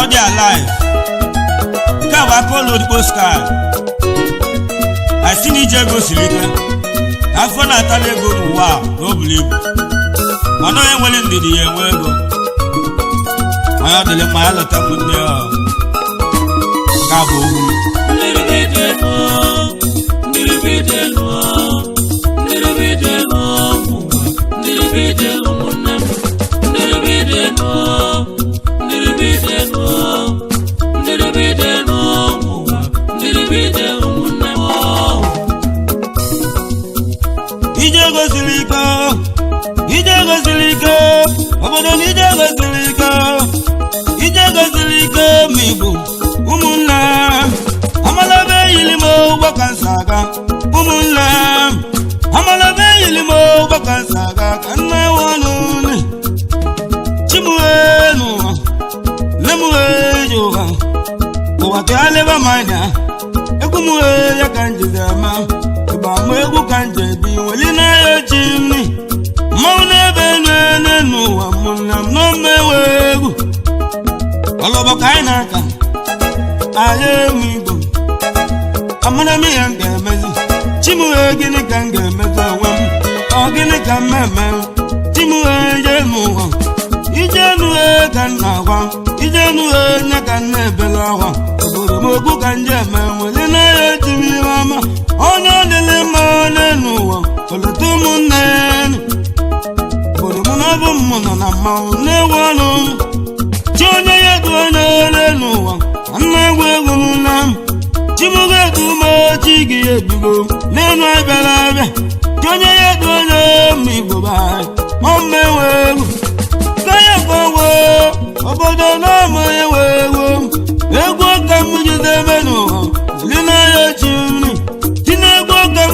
all their life. Kawa call the sky. I see Nije go silika. I found a tale go wow, no believe. I know I'm willing to the year where go. I had to let my other tap with there. Cabo. Little bit more, little bit more, little bit more, little bit more, little bit more, little bit more, little bit more, little bit more. Ije go silika, ije go silika, obodo ije go silika, ije go silika mibu, umunna, amalabe ilimo bakansaga, umunna, amalabe ilimo bakansaga, kanna wanune, chimuenu, lemuejoga, owakale bamanya, ekumuwe yakanjizama. Mwegu kanje di walina yo chimni mauna benene nuwa munam no mewegu aloba kaina ka aye migo amana mi yange mezi chimu egini kange mezi wam ogini kameme chimu eje muwa ijenu e kanna wa ijenu e nyakane bela wa oboro mogu kanje me walina yo chimni mama ono dele manenu ole tumunen bolo munabu mona na maune wano jonye yedwana lenu anna wegunam chimuge tuma chigi edugo nenu abelabe jonye yedwana mi gobai omme wegu kaya gowo obodo na moye wegu ego kamujize benu lina yo chimni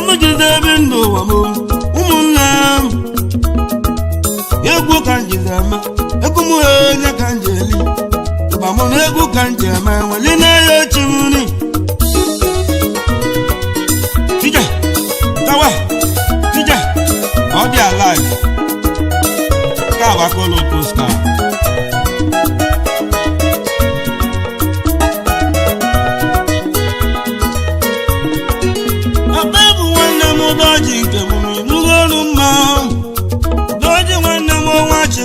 Mujizabindo wamu umunam Yegu kanjizama Ekumuhenya kanjeli Ubamon yegu kanjema Walina yo chimuni Tija Tawa Tija all their life Kawa kolo tuska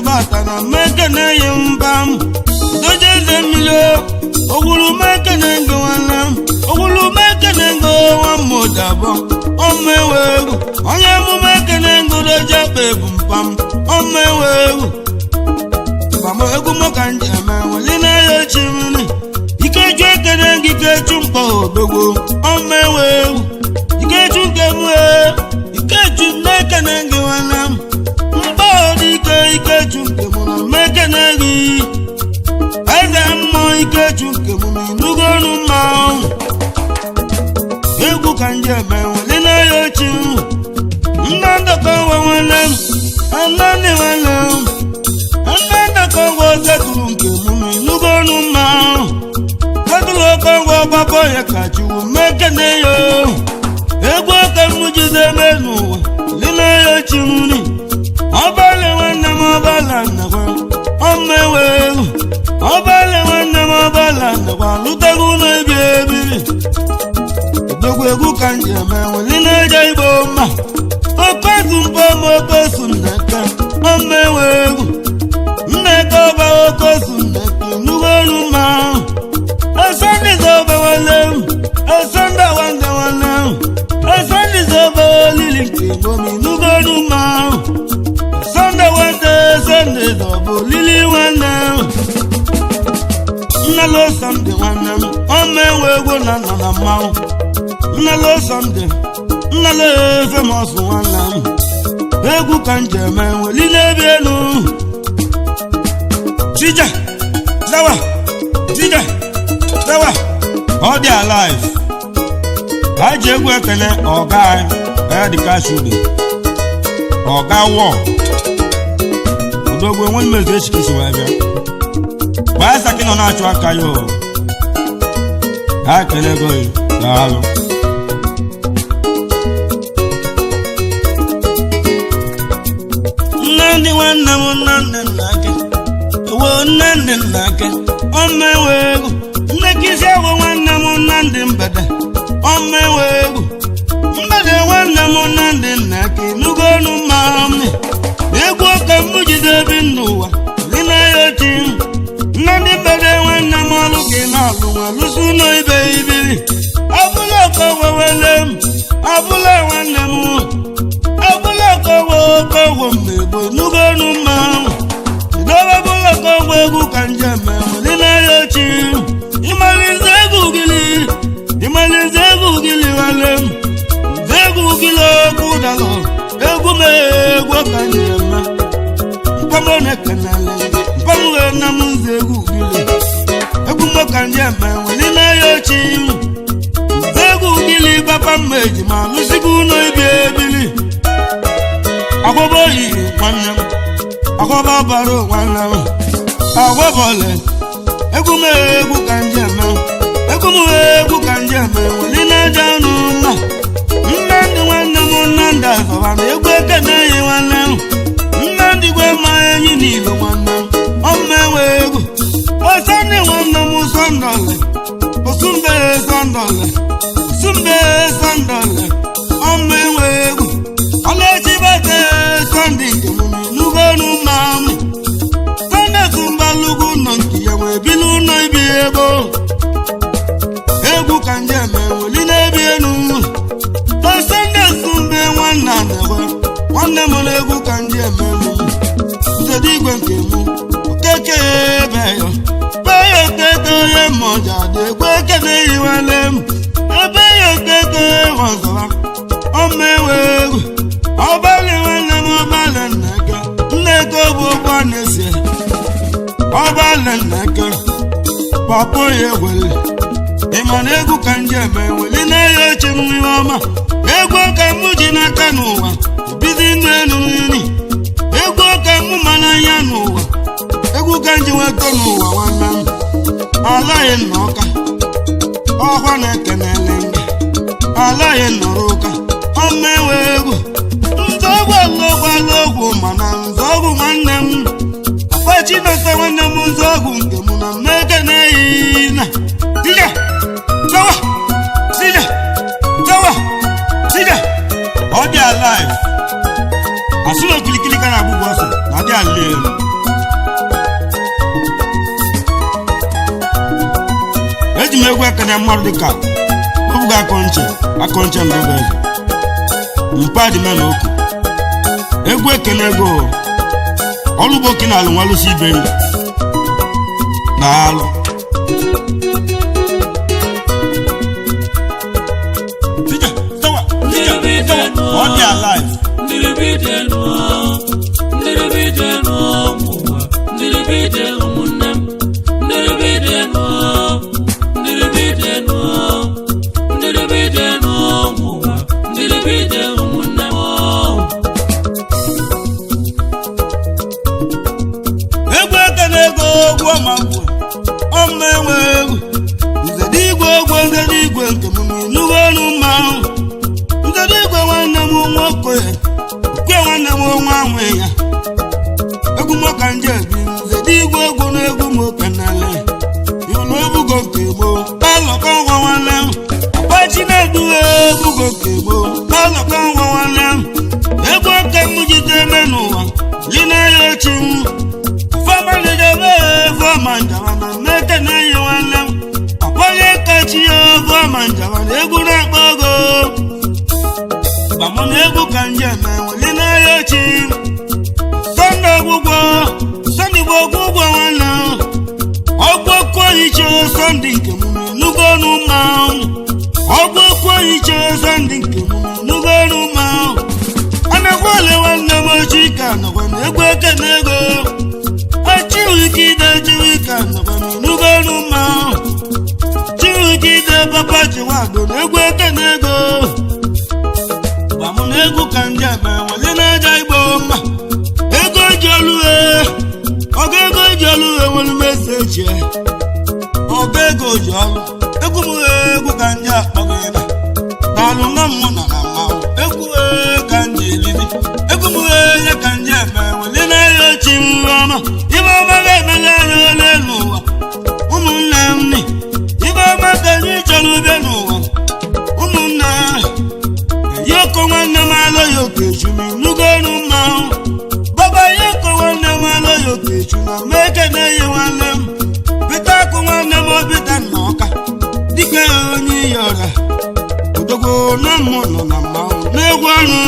Batana mekene yimbam doje zemilo ogulu mekene ngwanam ogulu mekene ngwa modabo omewewu onye mu mekene ngodoje bebumpam omewewu bamo egu mokanje ma lina yo chimni ikeju ekene ngikeju mpo obego omewewu ikeju ngemwe ikeju mekene ngwanam Ike chunke muna mekenegi Eze mo ike chunke muna nugonu mao Egu kanje mewe lina yochi Nanda kawa walem Anani walem Ananda kawa zekulunke muna nugonu mao Zetulo kawa babo ya kachu mekeneyo Egu akamujize menu lina yochi muni Obale wana mabala nakwa omewewu Obale wana mabala nakwa lutaguna biebi Dogwegu kanje mewe lina jaiboma Okosumpo mokosu neka omewewu Nneka ba okosu neka nugonu ma Asandi zoba walem Asanda wanda walem Asandi zoba lilinki gomi nugonu ma Sunday double lily one now. Nalo Sunday one now. On my way go na na mau. Nalo Sunday. Nalo famous one now. Egu kanje man we lile bienu. Tija. Dawa. Tija. Dawa. All their life. Aje gu ekele oga e di kashude. Oga wo. Dogwe won message kisi wa bia. Ba sa kino na achu aka yo. Ha kele go yi. Dalo. Nandi wanna nake. Wo nandi nake. On my way. alụ nwa lụsụ n'ibe ibiri abụla kọwewele m abụla nwanne m abụla kọwo mmegbo n'ugonu mmanwụ idobe abụla kọwo egwu ka njem dị n'ahịa ochi ịmalize egwu gili wale m egwu gili okwu dalọ egwu m egwu ka njem mpamọ na-ekenale mpamọ na m nze egwu gili egwu m ka njem dị n'ahịa ochi egwu gili papa m eji ma lụsigo ụlọ ibi ebili agwọbọ oyiyi nwanne m agwọbọ bara nwanne m agwọbọle egwu m egwu ka njem egwu ka njem weli na-aja ọnụ mma Nnamdị nwanne m Nnamdị azọba na egwu ekene yi nwanne m Nnamdị gwe ma enyi n'ilo nwanne m ọmma enwe egwu osandị nwanne m sọndọle osumbe sọndọle ọmma enwe egwu ọlechibete sọndị nke m n'ugonu mma m sọndị sumbalugwu nọ nke ya wee bi n'ụlọ ibi ego egwu ka njem weli na-ebi enu sọndị sumbe nwanne anagwa nwanne m na egwu ka njem nzede igwe nke m okeke ebe ya baya okeke onye mmọja dị egwu ekene yiwele m ebe ya okeke ọzọwa ọma enwe egwu ọbalị nwanne m ọbalị nneke nneke bụ ụgbọ na-esi ọbalị nneke papa ya egwele ịma na egwu ka njem weli n'ahịa oche m ihe ọma egwu ka m ji n'aka n'ụwa ebido ịnụ elu nri egwu ka m ma n'anya n'ụwa egwu ka m ji nweta n'ụwa nwanne m alaghị nnọka ọkwa na-ekenele ndị alaghị nnọrọ ụka ọma enwe egwu nzọgwụ alụgwala ogwu mana nzọgwụ nwanne m akpa Chineke nwanne m nzọgwụ nke m na mmeke na-eyi na dija ọ dị alive asụrụ okilikili ka na-agbụgbọ ọsọ na dị ala elu eji m egwu ekene mmadụ dịka obugo akọnche ndụbeze mpa dị me na oku egwu ekene ego ọlụgbo oke na alụ nwalụsi ibe na alụ all their life. Egwu m ka nje bi nze dị igwe egwu na egwu m kenele iwulu ebugo nke gboo alọkọ nwa nwanne m akpachi na-edu ebugo nke gboo alọkọ nwa nwanne m egwu oke m jide eme n'ụwa ji na-eyi ochi m fọmalidebe fọma njaba na mmeke na-eyi nwanne m akpọnye kachi ya fọma njaba na egwu na-akpọ ogo gbamụ na egwu ka nje eme nweli na-eyi ochi Sunday gbogbo nwanne ọgbọkọ iche Sunday nke m n'ugonu mmanwụ ọgbọkọ iche Sunday nke m n'ugonu mmanwụ anakwale nwanne m Chika nọkwa na egwu ekene ego Chiwikide nọkwa n'ugonu mmanwụ Chiwikide papa Chiwado na egwu ekene ego gbamụ na egwu ka njem nweli na-aja Igbo mma Ogego jolu enwelu meseji Ogego jolu egwu m egwu ka ndị akpọgịna n'alụ na mmụ na na mmanwụ egwu ka ndị elili egwu m ya ka ndị eme weli na-eyi ochi ọma ibe ọma ga-emele anya ole n'ụwa ụmụnne m ni ibe ọma ka anyị chọrọ ube n'ụwa ụmụnne eyi oko nwanne m alụghị okechumi n'ugonu mmanwụ Okechuna meke na-eyi nwanne m bita akụ nwanne m obita nna igbo na mụ nọ na mmanwụ n'egwu ọnụ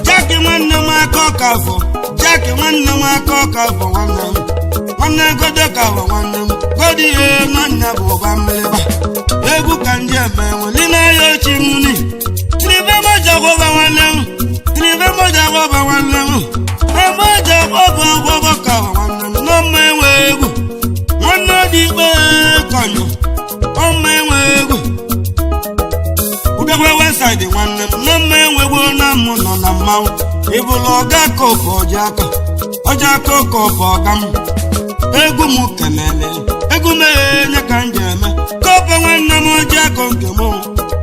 Jackie nwanne m aka ọka afọ Jackie nwanne m aka ọka afọ nwanne godo ka afọ nwanne m godi ihe nwanne bụ ụba mmiriba egwu ka ndị eme nweli n'ahịa ochi nri tribe moja gwọba nwanne m tribe moja gwọba nwanne m emoja gwọba gwọba ka afọ nwanne m n'ọma enwe egwu nwanne dị ikpe kọnyụ ọma enwe egwu udogwe weside nwanne m n'ọma enwegbo na mụ nọ na mmanwụ ịbụla ọga kopo ọja kopo ọga m egwu m kelele egwu m enye ka m ji eme kopo nwanne m ọja ko nke m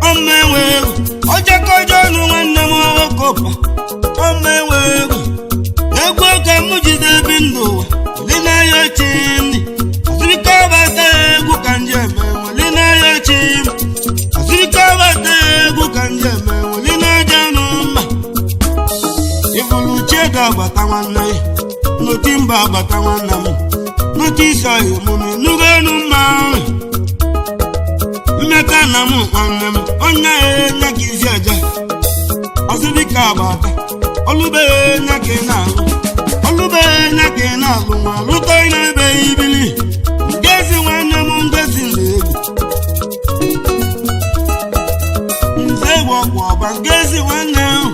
ọma enwe egwu ọja kojo ọnụ nwanne m kopo ọma enwe egwu egwu ka m jide ebi ndụ ụwa dị n'ahịa ochi ndị azụrịka ọbata egwu ka m ji eme nweli n'ahịa ochi azụrịka ọbata egwu ka m ji eme nweli n'aja nụ mma ịbụrụ chiedo agbata nwanne ya n'oti mba agbata nwanne m n'oti isi ọhịa emume n'ugo enu mma mmeka na m nwanne m onye enye ka isi aja ọzụdịka agbata ọlụbeghị enye ka ị na-alụ ọlụbeghị enye ka ị na-alụ nwa lụta ị na-ebeghị ibili ngezi nwanne m ngezi nze egwu ọgwụ ọba ngezi nwanne m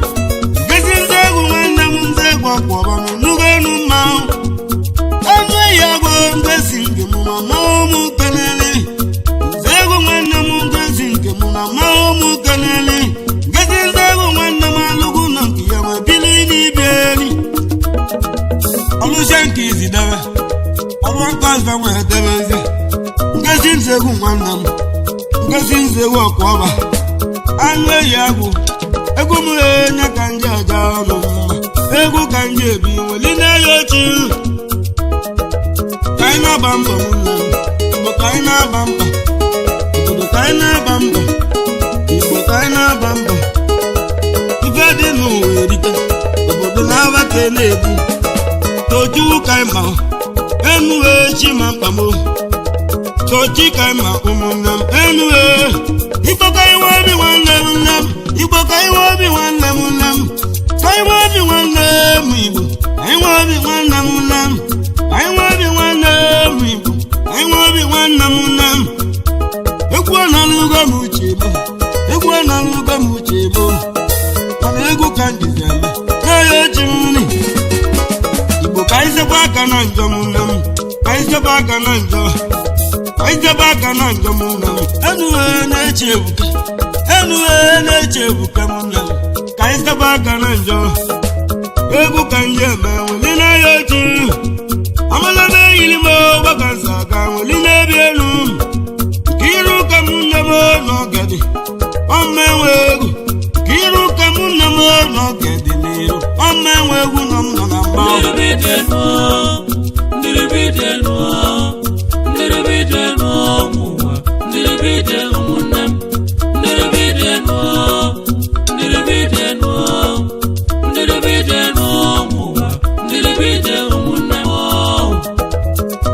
ngezi nze egwu nwanne m nze egwu ọgwụ ọba m n'ugo enu mma ọnụ eyi agwọ ngezi nke m ma ma ụmụ kelele nze egwu nwanne m ngezi nke m na ma ụmụ kelele ngezi nze egwu nwanne m alụgwu na nke ya nwe bili n'ibi eri ọlụshe nke izi debe ọrụ nke ọzọ nwere debeze ngezi nze egwu nwanne m ngezi nze egwu ọkwa ọba anụ eyi agwụ egwu m enye ka ndị aja ọnụ mma egwu ka ndị ebi nweli n'ahịa ochi ka anyị na-agba mbọ nne m igbo ka anyị na-agba mbọ obodo ka anyị na-agba mbọ igbo ka anyị na-agba mbọ ife dị n'ụwa erike obodo na-abata na-ebu tojuwu ka anyị ma enu echi ma mkpamo tochi ka anyị ma ụmụnne m enu igbo ka anyị nwe obi nwanne m nne m igbo ka anyị nwe obi nwanne m nne m ka anyị nwe obi nwanne m igbo anyị nwe obi nwanne m nne m anyị nwe obi nwanne m igbo anyị nwe obi nwanne m nne m egwu ọnọlụgo m uche bụ egwu ọnọlụgo m uche bụ mana egwu ka m jizi eme n'ahịa ochi m nri igbo ka anyị sekwa aka na njọ m nne m ka anyị sekwa aka na njọ Aijaba aka na njọ m nne m enuhe na-eche ebuka enuhe na-eche ebuka m nne m ka anyị saba aka na njọ egwu ka ndị eme nweli n'ahịa ochi amala na-eyiri m ọgbaka nsa aka nweli na-ebi elu ka iru ka m nne m n'ọgadi ọma enwe egwu ka iru ka m nne m n'ọgadi n'iru ọma enwe egwu nọ m nọ na mma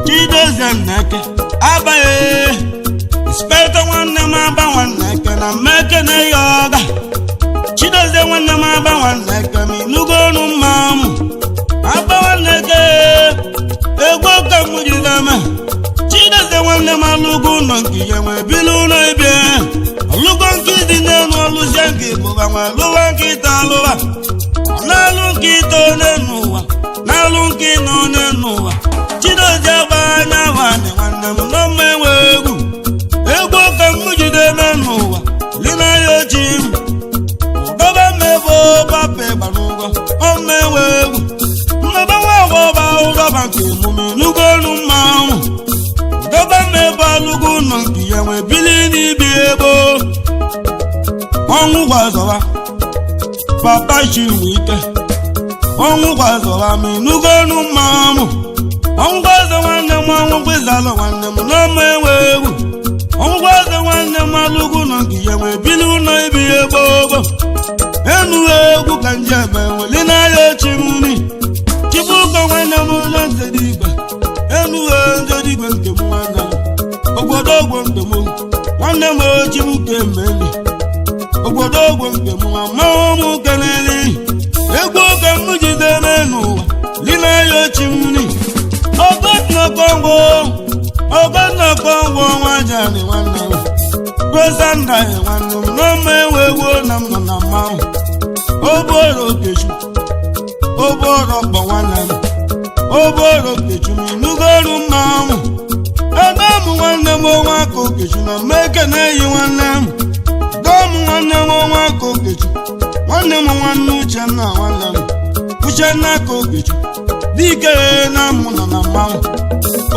Chidozie Nneke abaghị Inspector nwanne m aba Nwanneke na mmeke na ya ọga Chidozie nwanne m aba Nwanneke ma ịnụgo ọnụ mma m aba Nwanneke egwu ka m jide eme Chidozie nwanne m alụgo ụlọ nke ya nwe bili ụlọ ebe ọlụgo nke dị n'elu ọlụzie nke bụba nwe lụwa nkịta alụwa na-alụ nkịta one n'ụwa na-alụ nke nọ n'ụwa Chidozie agba anya nwanne nwanne m n'ọma enwe egwu egwu ka m jide eme n'ụwa li n'ahịa ochi m ụdọba mmebo bape gbanụgwọ ọma enwe egwu mmebe nwa agwa ọba ụdọba nke emume n'ugo ọnụ mmanwụ ụdọba mmebo alụgo ụlọ nke ya nwe bili n'ibi ebo ọnwụ gwazọwa papa Chiwike ọnwụ gwazọwa ma ịnụgo ọnụ mmanwụ ọngwaze nwanne m ọnwụ gwezalụ nwanne m n'ọma enwe egwu ọngwaze nwanne m alụgwu nọ nke ya nwe bili ụlọ ibi ya gbogbo enughị egwu ka nje ebe nweli n'ahịa ochi m nri Chibuka nwanne m ụlọ nzedigwe enughị nzedigwe nke m nwanne m obodo ogbo nke m nwanne m Chibuka emeli obodo ogbo nke m mmanwụ m keneli egwu oge m jide n'ụwa lina ya ochi mmiri Ogonna Kongo nwajani nwanne m Gozanda nwanne m n'ọma ewewo na m nọ na mmanwụ oboro kechu oboro kpọ nwanne m oboro kechu m n'ugolu mmanwụ Adam nwanne m nwa ka okechu na mmeke na-eyi nwanne m Dom nwanne m nwa ka okechu nwanne m nwanne Uchenna nwanne m Uchenna ka okechu dike na mụ nọ na mmanwụ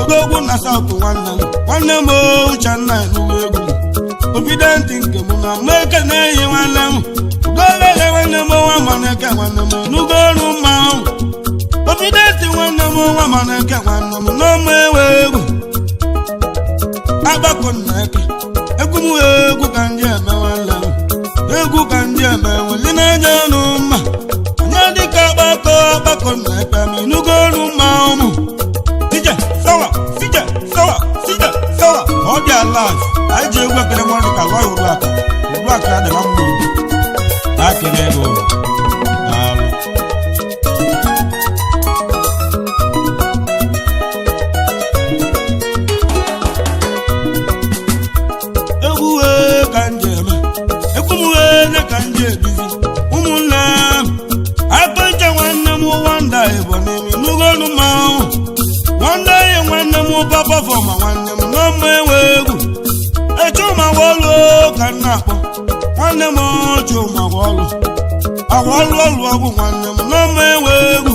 Odogwu na South nwanne m Uchenna n'uwe egwu Obidenti nke mụ na mmeke na-eyi nwanne m Ugolele nwanne m nwa maneke nwanne m n'ugolu mmanwụ Obidenti nwanne m nwa maneke nwanne m n'ọma ewe egwu Agbakọ nneke egwu m egwu ka ndị eme nwanne m egwu ka ndị eme nweli na-enye ọnụ mma onye dịka agbakọ nneke m n'ugolu mmanwụ m Sije sawa ọ dị ala anyị ji egwu ekele mmadụ ka lụọ uru aka dị na mma obi akele ego n'alụ egwu ka nje eme egwu m ne ka nje ebizi ụmụnne aka nche nwanne m nwanda ịbụ n'imi n'ugolu mmanwụ nwanda ihe nwanne m papa fọma nwanne m n'ọma enwe egwu echuma wọlụ ka m na-akpọ nwanne m chuma wọlụ ọlụ ọgwụ nwanne m n'ọma enwe egwu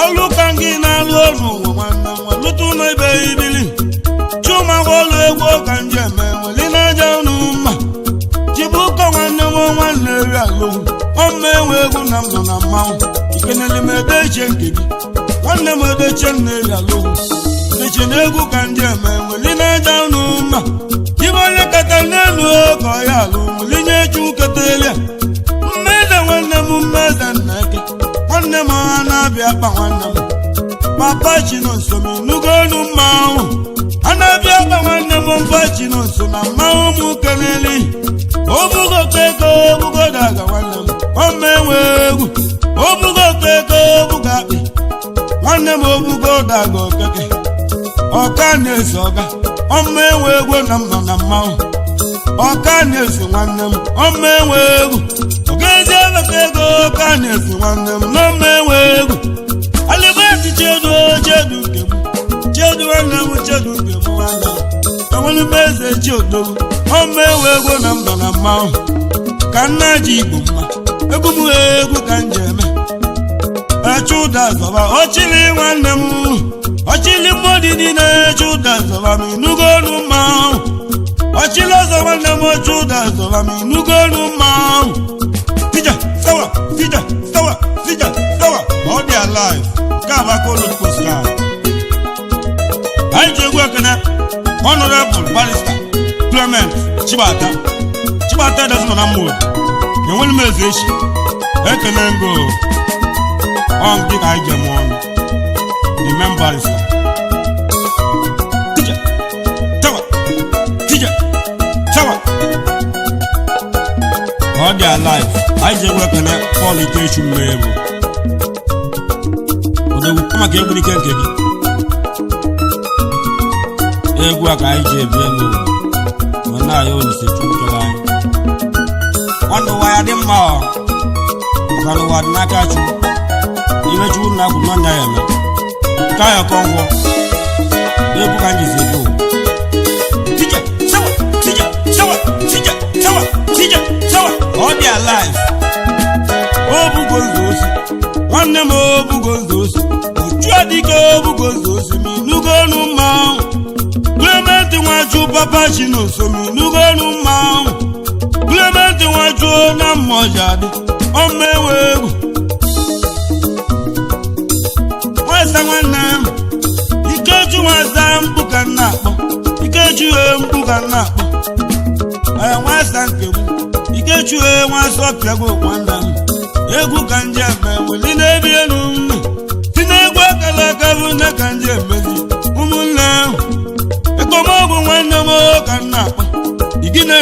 ọlụ ka gị na-alụ ọlụ ụwa nwanne m lụtụ n'ibe ibili chuma wọlụ egwu ka m ji eme nweli na-aja unu mma chibuka nwanne m nwanne eri alụ ọma enwe egwu na m nọ na mmanwụ ikenele m edeche nke gị nwanne m edeche m na-eri alụ edeche na egwu ka ndị eme nweli na-aja unu mma ibe onye kata n'elu ka ọ ya alụ nweli nye chu ketelia mmeze nwanne m mmeze nneke nwanne m ha na-abịa akpa nwanne m papa chinonso m n'ugolu mmanwụ a na-abịa akpa nwanne m mpa chinonso na mmanwụ m keleli obugo keko obugo daga nwanne m ọma enwe egwu obugo keko obugo akpị nwanne m obugo daga okeke ọka na-eso ọga ọma enwe egwu na m nọ na mmanwụ ọka na-eso nwanne m ọma enwe egwu ogezi ebeka ego ọka na-eso nwanne m n'ọma enwe egwu alibeti chedu nke m chedu nwanne m chedu nke m nwanne m enwere m eze chi odogwu ọma enwe egwu na m nọ na mmanwụ ka nna ji igbo mma egwu m egwu ka m ji eme eche ụda zọba ọchịlị nwanne m ọchịlị mmụdị niile eche ụda zọba m inugolu mmanwụ ọchịlị ọzọ nwanne m oche ụda zọba m inugolu mmanwụ Sije sawa ọ dị alive nke abakolo postcard anyị ji egwu ekene Honorable Barrister Clement Chibata edozi na mmụọ enwere m eze echi ekene ngo on gị ka anyị jem ọnụ the main barrister Sawa ọ dị alive anyị ji egwu ekene Paul Ikechu mmegbu odogwu maka egwu n'ike nke gị egwu a ka anyị ji ebi elu ma na-ayọ Olise Chukwu anyị ọnụ ụwa ya dị mma maka na ụwa dị n'aka Chukwu ime Chukwu na akwụ nwanne ya eme ka ya kọngwọ egwu ka anyị ji ebi ụwa sawa ọ dị alive obugo nzo osi nwanne m obugo nzo osi uchu adịke obugo nzo osi ma inugolu mmanwụ Clement Nwachukwu papa chinonso ma inugolu mmanwụ Clement Nwachukwu na mmọja dị ọma enwe egwu nwasa nwanne m Ikechu nwasa mkpu ka m na-akpọ Ikechu mkpu ka m na-akpọ nwasa nke m Ikechu nwasa ọpịago nwanne m egwu ka nje eme weli na-ebi elu nnu si na-egwu akala aka bụ nne ka nje emezi ụmụnne ekpomọgwụ nwanne m ka m na-akpọ igine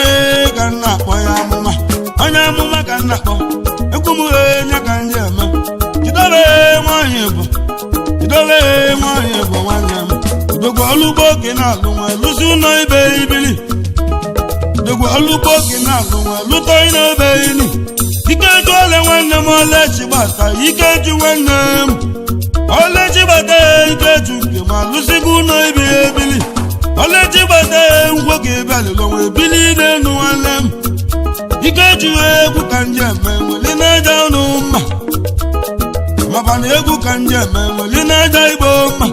ka m na-akpọ ya amụma na-akpọ egwu m enye ka ndị eme jidere nwanyị bụ nwanne m odogwu ọlụgbo oge na-alụ nwa lụzi ụlọ ibe ibili odogwu ọlụgbo oge na-alụ nwa lụtọ n'ebe ili Ikeju ole nwanne m Olechi gbata Ikeju nwanne m Olechi gbata Ikeju nke ma lụzigo ụlọ ibe ebili Olechi gbata ngwo ga-ebe alụlọ nwe ebili n'enu nwanne m Ikeju egwu ka ndị eme nweli na-eje ụnụ mma maba na egwu ka ndị eme nweli na-eje igbo mma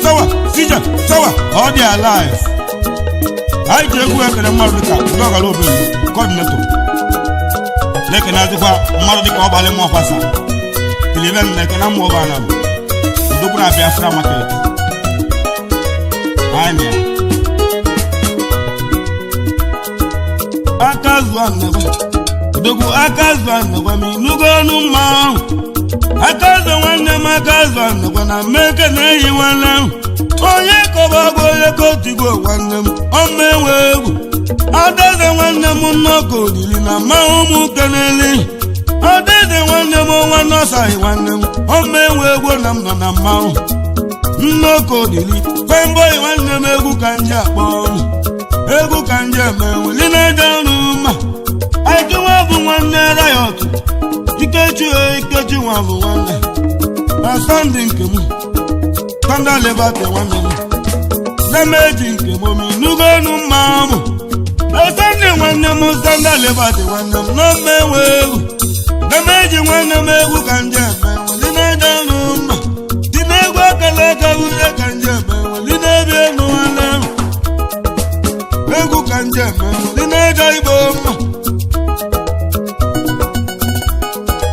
Sawa, all they alive. I take work in a Mardica, dog all over coordinator. Like an Azua, Mardica, Balemo Fassa. Even like an Amovana. Do grab your from market. I'm here. Akazwan never. Dogu Akazwan never me, Lugano Mount. Akazwan never, when I make a name one now. Onye kobago ye kotigo nwanne m omewe egwu Adaeze nwanne m nnọkọ olili na mmanwụ m keneli Adaeze nwanne m ọnwa nọsaghị nwanne m omewe egwu na m nọ na mmanwụ nnọkọ olili Femboy nwanne m egwu ka nje akpọ egwu ka nje emenweli na-eje ọrụ mma Aikiwa bụ nwanne Riot Ikechi nwa bụ nwanne na Sunday nke m Sanda lebate nwanne m Nemeji nke momi nugonu mmamu Sanda nwanne m Sanda lebate nwanne m N'omewe egwu Nemeji nwanne m egwu ka nje eme Wali na-eje ọrụ mma Di na-egwu akala aka uye ka nje eme Wali na-ebi enu nwanne m egwu ka nje eme Wali na-eje igbo mma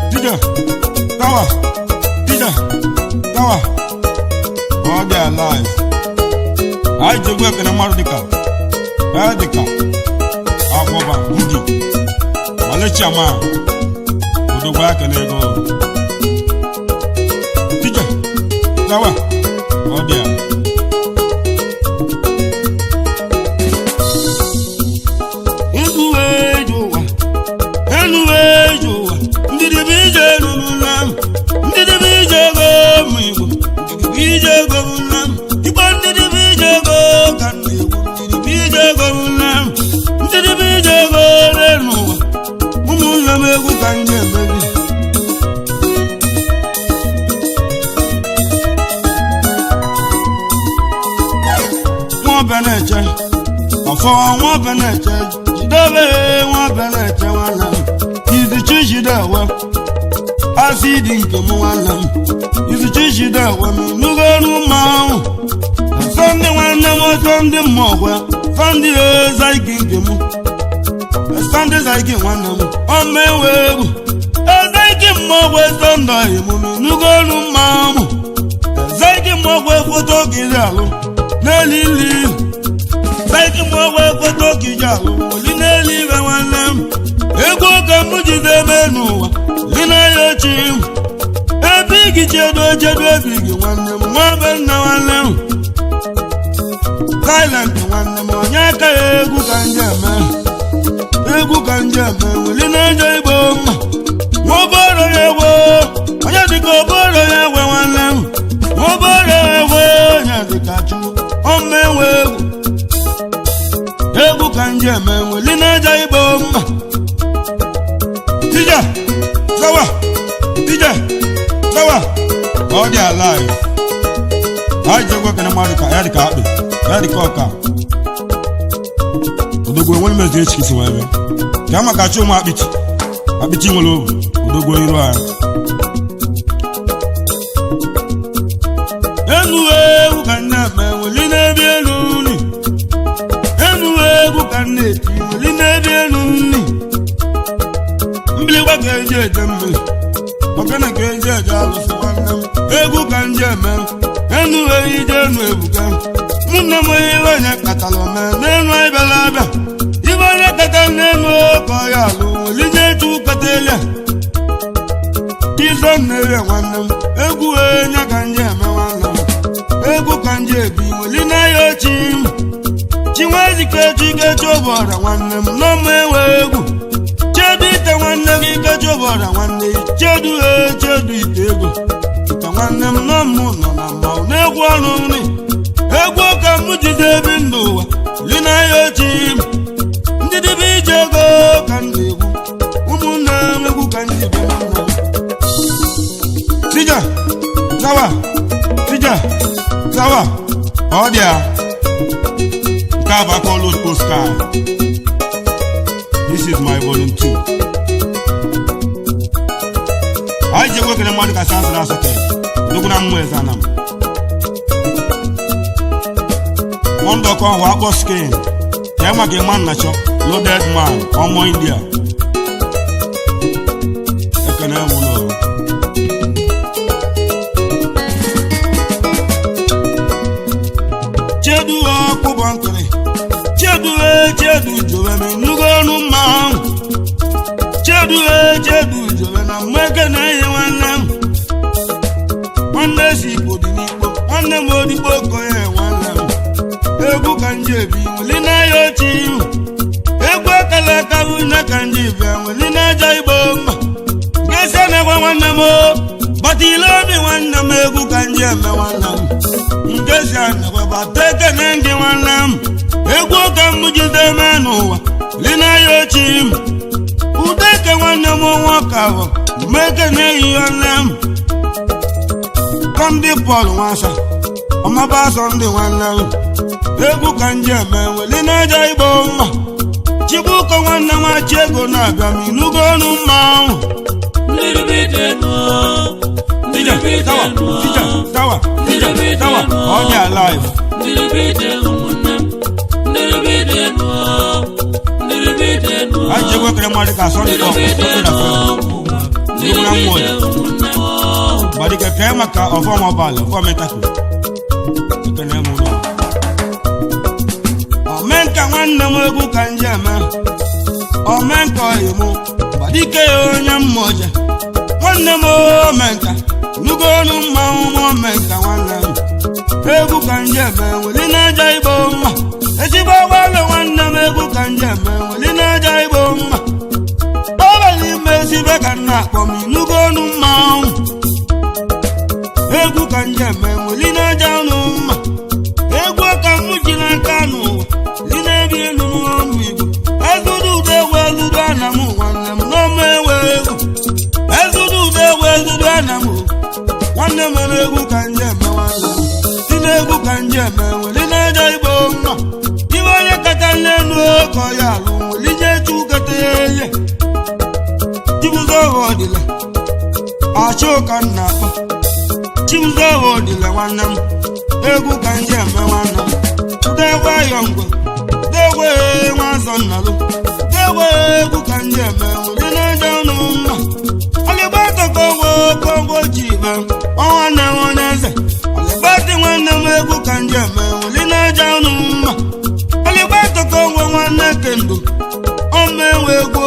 Dija Tawa all they alive. I just work in a Mardica. Akoba, Budi. Olechi ama. Odo work and go. Teacher. Tawa. All there. Anyway, Joa. Did the BJ Lulam? Did the BJ go? BJ go lam, you want the BJ go, can you? The BJ go lam, the BJ go reno. Mumula me go kanje baby. One beneche, for one beneche, Jidove one beneche one lam. Is the church that one? I see the one lam. Is the church that one? Sunday one more Sunday more. Sunday Zaiking. Sunday Zaiking one on my way. Zaiking more Sunday. Nugonu Mam. Zaiking more for talking. Nelly leave. Zaiking more for talking. Nelly one lamb. Ego Kamuji the menu. Lina Yochim. Big Jedo big one now. Silent one more Yaka Egu Kanjama, will in a bomb. Mobile ever, I had to go borrow one lamb. Mobile ever, I had to catch you on my way. Egu Kanjama, will in a bomb. Tija, all they alive. I just work in America, Erika. Odogo one message kiss whatever. Kama kacho ma abiti ngolo odogo iro a. Enuwe ukana me woli na bi enuni. Enuwe ukana ti woli na bi enuni. Mbili wa keje dembe. Ogana keje jalo so wanam. Egu kanje me. Enuwe ije nu ebuka. Muna mo iwe nye katalo me nenu ibelabia. Iwe nye kata nenu koyalu lije tu katele. Tizo nere wanam egu enya kanje me wanam. Egu kanje bi lina yo chim. Chiwazi ke chobora wanam no me wegu. Chedu te wanam ke chobora wanam. Chedu itego. Ita wanam no mu no na ma negu anuni. Egu ka mujide binduwa lina yo chim. Ndidi bijego kandigu. Umuna egu kandigu. Tija, Zawa, oh dear. Kaba Kolos Postcard. This is my volume 2. I just work in the Monica Sans Rasate. Look at Mwezanam. One dog on Wabo skin. Yamaki man nacho, loaded man, Omo India. Chedu joveme nugonu ma. Chedu jovena mweke na ye wanam. Wande si podi nipo, wande modi poko ye wanam. Egu kanjebi mulina yochi. Egu kalaka una kanjebi mulina jaiboma. Gesa na wanamo, batilo mi wanam egu kanjeme wanam. Gesa na bateke nenge wanam. Ego ka mujide menuwa lina yochim udeke wana mo wakawo meke ne yonem kamdi Paul wasa omaba sonde wana ego kanje mewe lina jaiboma chibuko wana ma chego na gami nugonu ma Tawa on your life I just work in the Monica Sunday. But it came a car of former ball for Metaku. Men can one number book and jammer. Or men call you more, but he can't moja. One number menka, you go no more menka one number. Hey, book and jammer within a jaiboma. Ejiba wale wana megu kanjeme Walina jaiboma Obali mezi beka na komi Nugonu maun Egu kanjeme Walina jaunuma Egu akamujina kanu Lina bienu mwigu Ezudu dewe ezudu anamu Wane mnome wegu Ezudu dewe ezudu anamu Wane mwenegu kanjeme wana Lina egu kanjeme Walina jaiboma Nenu koyalu lije chukateye Chibuzo hodile Achoka napa Chibuzo hodile wanam Egu kanjeme wanam Dewe yongo Dewe wazonalo Dewe egu kanjeme Lina jaunuma Alibata kongo jiba Owane waneze Alibati wanam egu kanjeme Lina jaunuma Kendo ome wego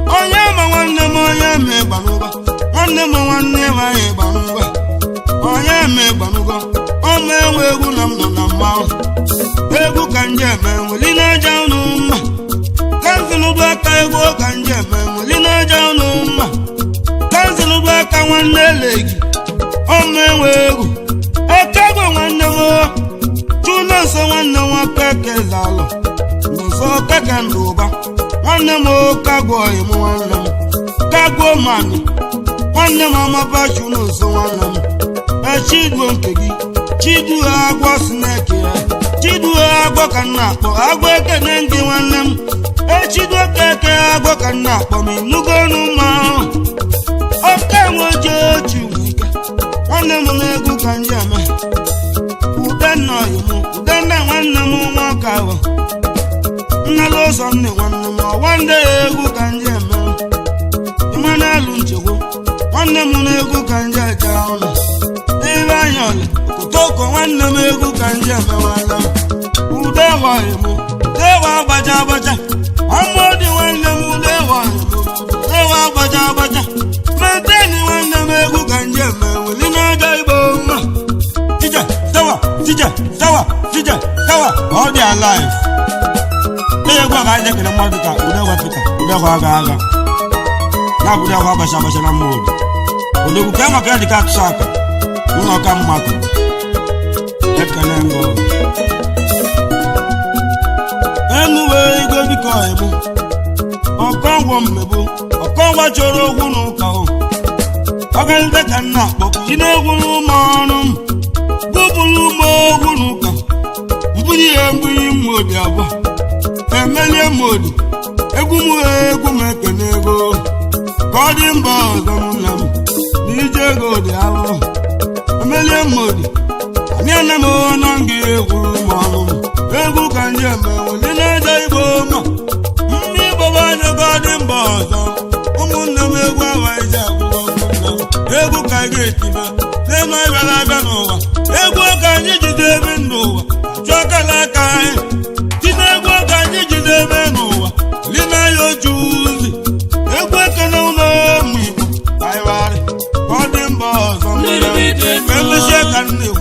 onye ma nwanne m onye me gbanugo nwanne m nwanne ma ye gbanugo onye me gbanugo ome wego na m nọ na mma ego kanje me weli na ja unu mma kanzilu bụ aka ego kanje me weli na ja unu mma kanzilu bụ aka nwanne legi ome wego ekego nwanne wo tuna so nwanne wa pekezalo so kakanduba wanne mo kago imu wanne kago mani wanne mama bashu no so wanne chidwo nkegi chidu agwo snake chidu agwo kanakpo agwo ekene ngi wanne chidu keke agwo kanakpo mi nugonu ma okenwo jochuwika wanne mo negu kanjame udenno yimu udenna wanne mo nwakawo Nalo somne one day egu kanje me Imana lunchego one mune egu kanje jaona Eva yole kutoko nwanne m egwu ka nje emewala udewa emu dewa agbaja agbaja amụdị nwanne m udewa emu dewa agbaja agbaja meteni nwanne m egwu ka nje emeweli na-aga igbo mma tije tawa all their life egwu a ga-aja kele mmadụ ka udewa pita udewa aga aga na udewa agbacha agbacha na mmụdị odogwu ka maka ya dịka akụsa aka ụlọ ọka mmadụ ekele ngọ enuwe ego biko ebu ọkọngwọ mmegbu ọkọngwa chọrọ ogwu n'ụka ọgalite ka nna akpọkụ ji na-egwu n'ụmụ ọrụ m bụbụrụ ụmụ ogwu n'ụka mbunye ya mbunye mmodi abụọ emelie mmodi egwu m egwu m ekene ego ka ọ dị mba ọzọ m nna m n'ije ego dị ahụ emelie mmodi anyị ana m ọnụ gị egwu ma ọnụ m egwu ka nje emeweli na-eje igbo ma ndị igbo bụ anya ka ọ dị mba ọzọ ụmụnne m egwu awa ije agwụgwọ ụmụnne m egwu ka anyị ga-etibe n'eme bịara abịa n'ụwa egwu ka anyị jide ebe n'ụwa chụọ kala aka anyị tinye egwu ka anyị jide ebe n'ụwa lina ya oju uzi egwu ekene ụlọ ụmụ igbo aịwarị ka ọ dị mba ọzọ emechie ka nna egwu